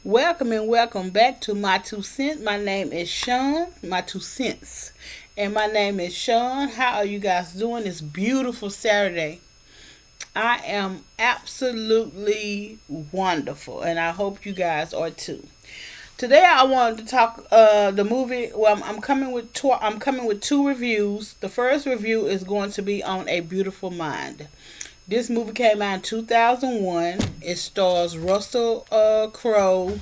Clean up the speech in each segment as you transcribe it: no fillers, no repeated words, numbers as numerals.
Welcome and welcome back to My Two Cents. My name is Sean, My Two Cents. And my name is Sean. How are you guys doing this beautiful Saturday? I am absolutely wonderful, and I hope you guys are too. Today I wanted to talk the movie. Well, I'm coming with two reviews. The first review is going to be on A Beautiful Mind. This movie came out in 2001. It stars Russell Crowe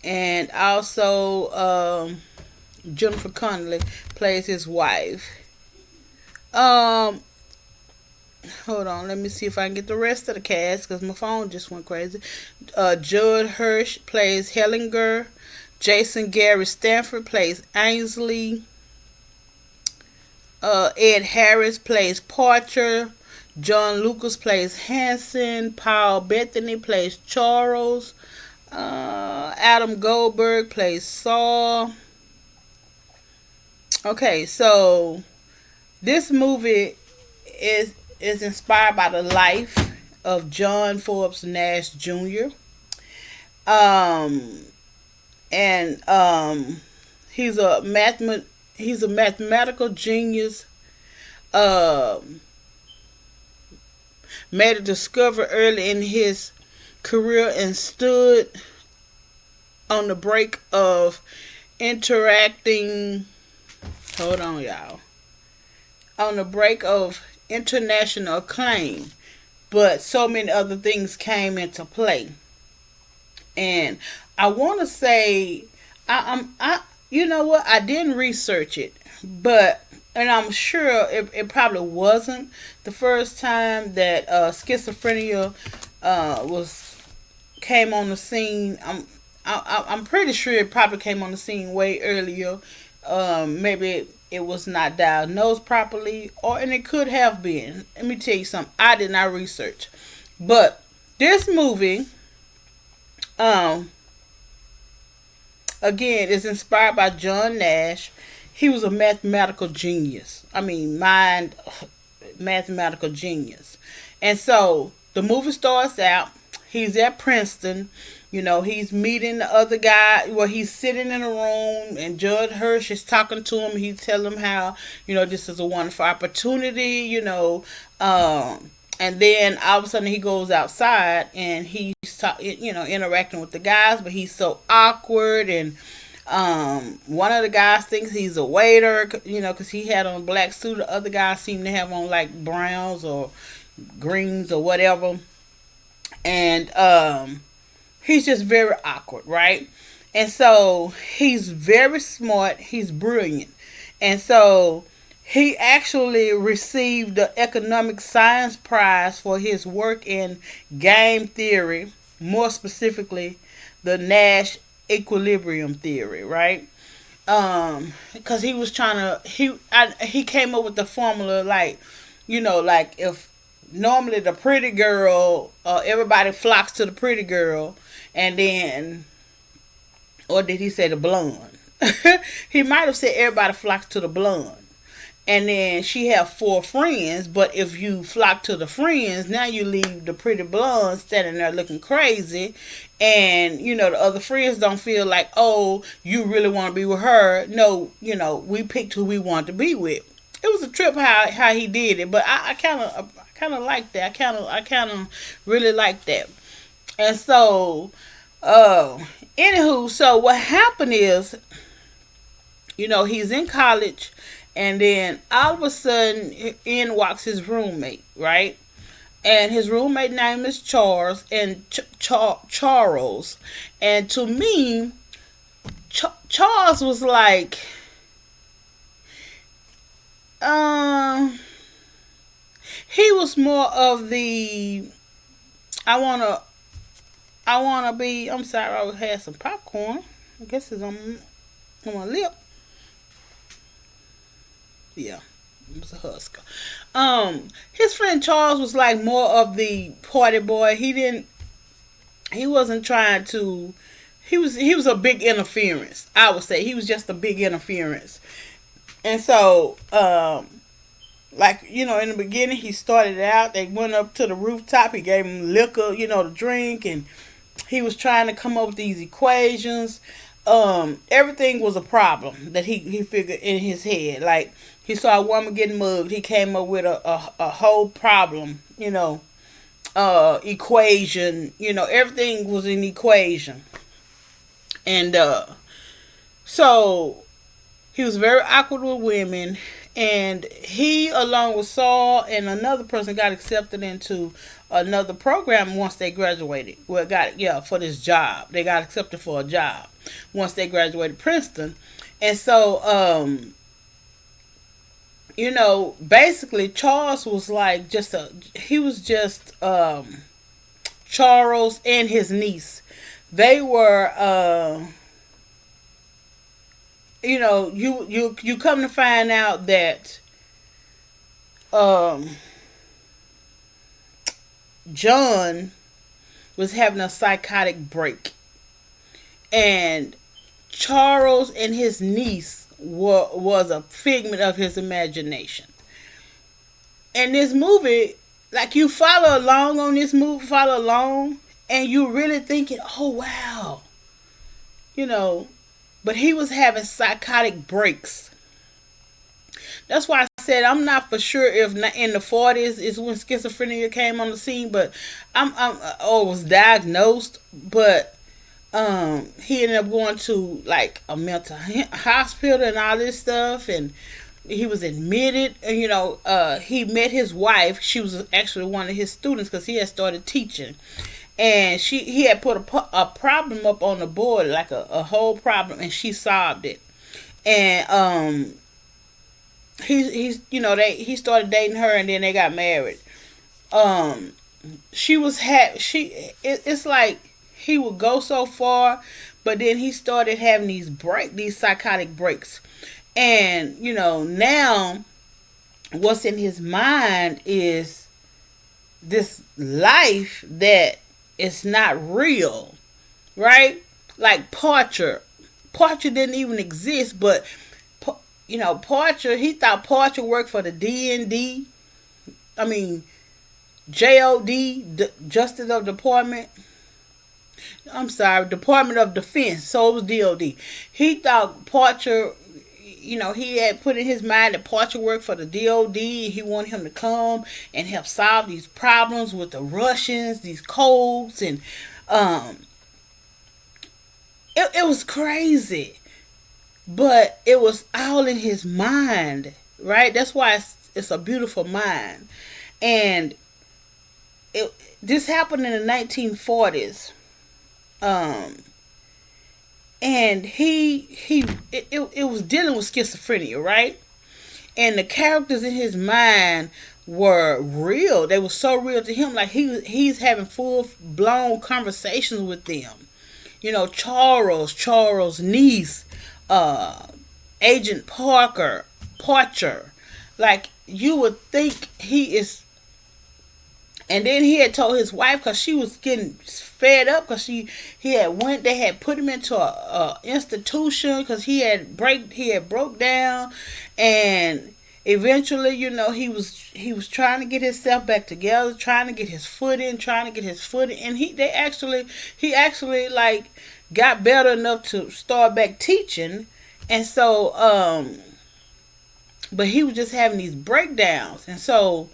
and also Jennifer Connelly plays his wife. Um, Hold on, let me see if I can get the rest of the cast because my phone just went crazy. Judd Hirsch plays Hellinger. Jason Gary Stanford plays Ainsley. Ed Harris plays Porcher. John Lucas plays Hanson. Paul Bethany plays Charles. Adam Goldberg plays Saul. Okay, so this movie is inspired by the life of John Forbes Nash Jr. Um, and he's he's a mathematical genius. Um, Made a discovery early in his career and stood on the break of interacting. Hold on, y'all. On the break of international acclaim, but so many other things came into play. And I want to say, you know what? I didn't research it, but and I'm sure it probably wasn't the first time that schizophrenia was came on the scene. I'm pretty sure it probably came on the scene way earlier. Maybe it was not diagnosed properly, and it could have been. Let me tell you something. I did not research, but this movie, um, again, is inspired by John Nash. He was a mathematical genius. I mean, mathematical genius. And so the movie starts out. He's at Princeton. You know, he's meeting the other guy. Well, he's sitting in a room, and Judd Hirsch is talking to him. He's telling him how, this is a wonderful opportunity, and then all of a sudden he goes outside and he's, interacting with the guys, but he's so awkward. And one of the guys thinks he's a waiter, because he had on a black suit. The other guys seem to have on like browns or greens or whatever. And he's just very awkward, right? And so he's very smart. He's brilliant. And so he actually received the Economic Science Prize for his work in game theory, more specifically, the Nash equilibrium theory, right? Because he was trying to he came up with the formula like, like if normally the pretty girl, everybody flocks to the pretty girl, and then, or did he say the blonde? He might have said everybody flocks to the blonde, and then she have four friends. But if you flock to the friends, now you leave the pretty blonde standing there looking crazy, and the other friends don't feel like, oh, you really want to be with her. No, we picked who we want to be with. It was a trip how he did it, but I kind of like that. I kind of really like that. And so, anywho, so what happened is, he's in college, and then all of a sudden, in walks his roommate, right? And his roommate name is Charles, and Charles. And to me, Charles was like, he was more of the I wanna be. I'm sorry, I had some popcorn. I guess it's on my lip. Yeah, it was a Husker. His friend Charles was like more of the party boy. He wasn't trying to. He was a big interference. I would say he was just a big interference. And so, like, in the beginning, he started out. They went up to the rooftop. He gave him liquor, to drink, and He was trying to come up with these equations. Everything was a problem that he figured in his head. Like, he saw a woman getting mugged, he came up with a whole problem, equation. Everything was an equation. And so he was very awkward with women. And he, along with Saul and another person, got accepted into another program once they graduated. Well, for this job. They got accepted for a job once they graduated Princeton. And so, basically Charles was like Charles and his niece. They were, you come to find out that John was having a psychotic break, and Charles and his niece was a figment of his imagination. And this movie, like, you follow along on this movie, and you really thinking, oh wow, but he was having psychotic breaks. That's why I said I'm not for sure if in the 40s is when schizophrenia came on the scene, but was diagnosed. But he ended up going to like a mental hospital and all this stuff, and he was admitted. And he met his wife. She was actually one of his students because he had started teaching. And he had put a problem up on the board, like a whole problem, and she solved it. And he started dating her, and then they got married. It's like he would go so far, but then he started having these psychotic breaks. And now what's in his mind is this life that it's not real, right? Like Porcher didn't even exist, but Porcher, he thought Porcher worked for the DND. I mean, JOD, Justice of Department. I'm sorry, Department of Defense. So it was DOD. He thought Porcher, he had put in his mind that Porcher worked for the DOD. He wanted him to come and help solve these problems with the Russians, these codes, and it was crazy. But it was all in his mind, right? That's why it's a beautiful mind. And this happened in the 1940s. And it was dealing with schizophrenia, right? And the characters in his mind were real. They were so real to him. Like he's having full blown conversations with them. Charles' niece, Agent Porcher. Like, you would think he is. And then he had told his wife, because she was getting fed up, because they had put him into a institution because he had broke down, and eventually, he was trying to get himself back together, trying to get his foot in, and he actually like got better enough to start back teaching. And so but he was just having these breakdowns. And so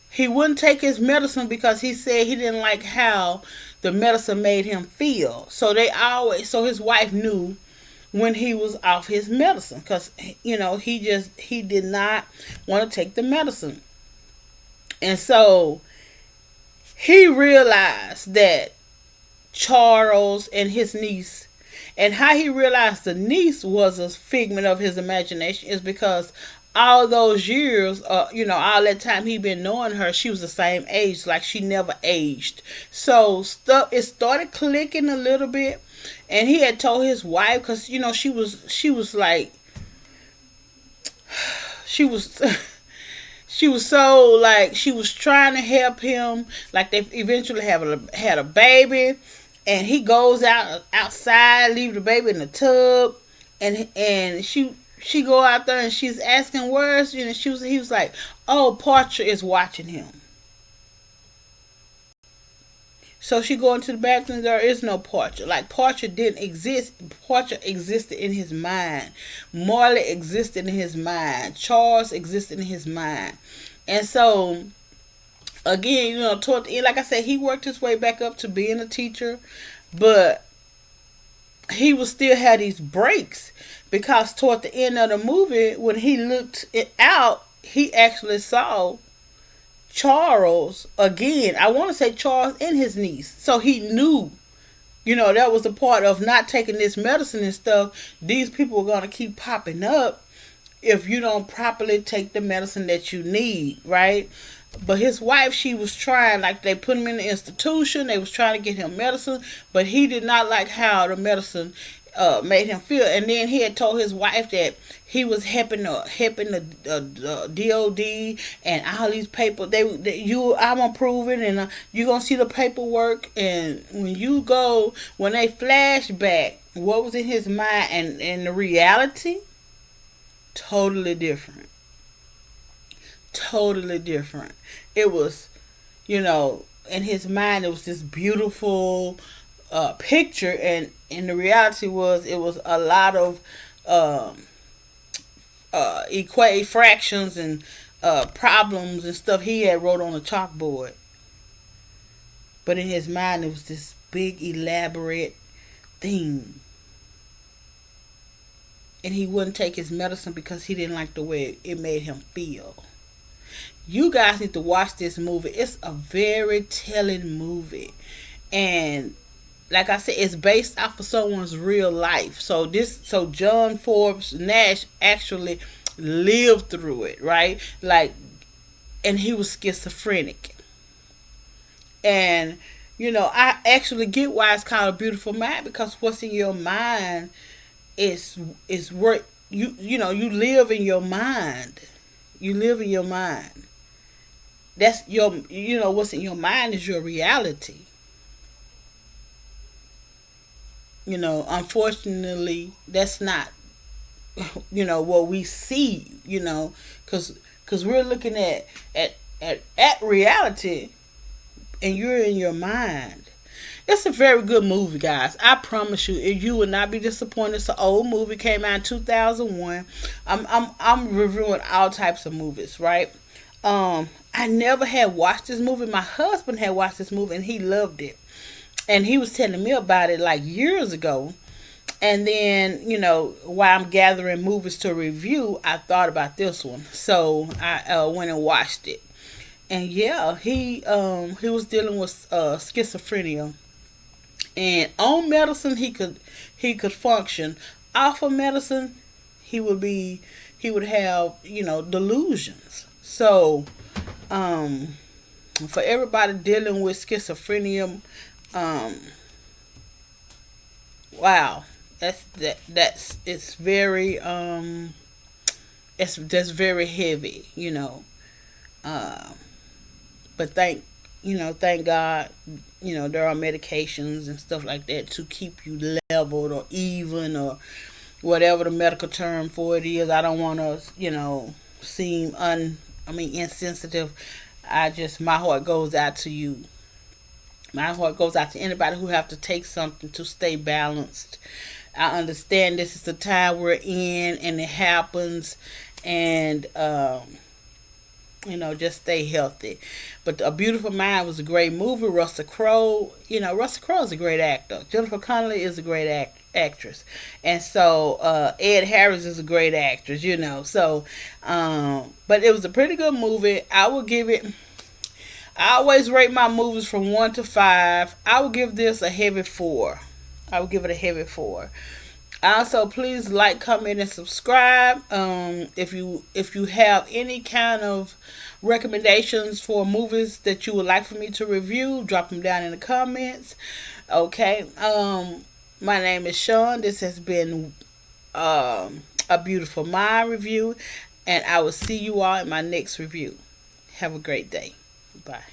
he wouldn't take his medicine because he said he didn't like how the medicine made him feel. So his wife knew when he was off his medicine, because he did not want to take the medicine. And so he realized that Charles and his niece, and how he realized the niece was a figment of his imagination is because all those years, all that time he been knowing her, she was the same age, like she never aged. So it started clicking a little bit, and he had told his wife, because she was like, she was she was so like, she was trying to help him. Like, they eventually had a baby, and he goes outside, leave the baby in the tub, and she go out there and she's asking words, he was like, oh, Porcher is watching him. So she go into the bathroom. There is no Portia. Like Portia didn't exist. Portia existed in his mind. Marley existed in his mind. Charles existed in his mind. And so again, toward the end, like I said, he worked his way back up to being a teacher, but he would still have these breaks because toward the end of the movie, when he looked it out, he actually saw Charles again. I want to say Charles and his niece. So he knew, that was a part of not taking this medicine and stuff. These people are going to keep popping up if you don't properly take the medicine that you need, right? But his wife, she was trying, like they put him in the institution. They was trying to get him medicine, but he did not like how the medicine made him feel. And then he had told his wife that he was helping the DOD and all these papers. I'm approving, and you gonna see the paperwork. And when they flash back, what was in his mind and the reality, totally different. Totally different. It was, in his mind, it was this beautiful picture, and the reality was it was a lot of equate fractions and problems and stuff he had wrote on a chalkboard. But in his mind, it was this big elaborate thing. And he wouldn't take his medicine because he didn't like the way it made him feel. You guys need to watch this movie. It's a very telling movie. And like I said, it's based off of someone's real life. So John Forbes Nash actually lived through it, right? And he was schizophrenic. And, I actually get why it's called A Beautiful Mind, because what's in your mind is where you live in your mind. You live in your mind. That's what's in your mind is your reality. Unfortunately, that's not, what we see, because we're looking at reality, and you're in your mind. It's a very good movie, guys. I promise you will not be disappointed. It's an old movie, came out in 2001. I'm reviewing all types of movies, right? I never had watched this movie. My husband had watched this movie and he loved it, and he was telling me about it like years ago. And then, while I'm gathering movies to review, I thought about this one, so I went and watched it. And yeah, he was dealing with schizophrenia. And on medicine, he could function. Off of medicine, he would have delusions. So, for everybody dealing with schizophrenia, wow, it's very that's very heavy, but thank God, there are medications and stuff like that to keep you leveled or even or whatever the medical term for it is. I don't want to, seem insensitive. My heart goes out to you. My heart goes out to anybody who have to take something to stay balanced. I understand this is the time we're in and it happens, and just stay healthy. But A Beautiful Mind was a great movie. Russell Crowe, Russell Crowe is a great actor. Jennifer Connelly is a great actress. And so Ed Harris is a great actress, So, but it was a pretty good movie. I always rate my movies from 1 to 5. I would give this a heavy 4. I would give it a heavy 4. Also, please like, comment, and subscribe. If you have any kind of recommendations for movies that you would like for me to review, drop them down in the comments. Okay. My name is Sean. This has been A Beautiful Mind review, and I will see you all in my next review. Have a great day. Bye.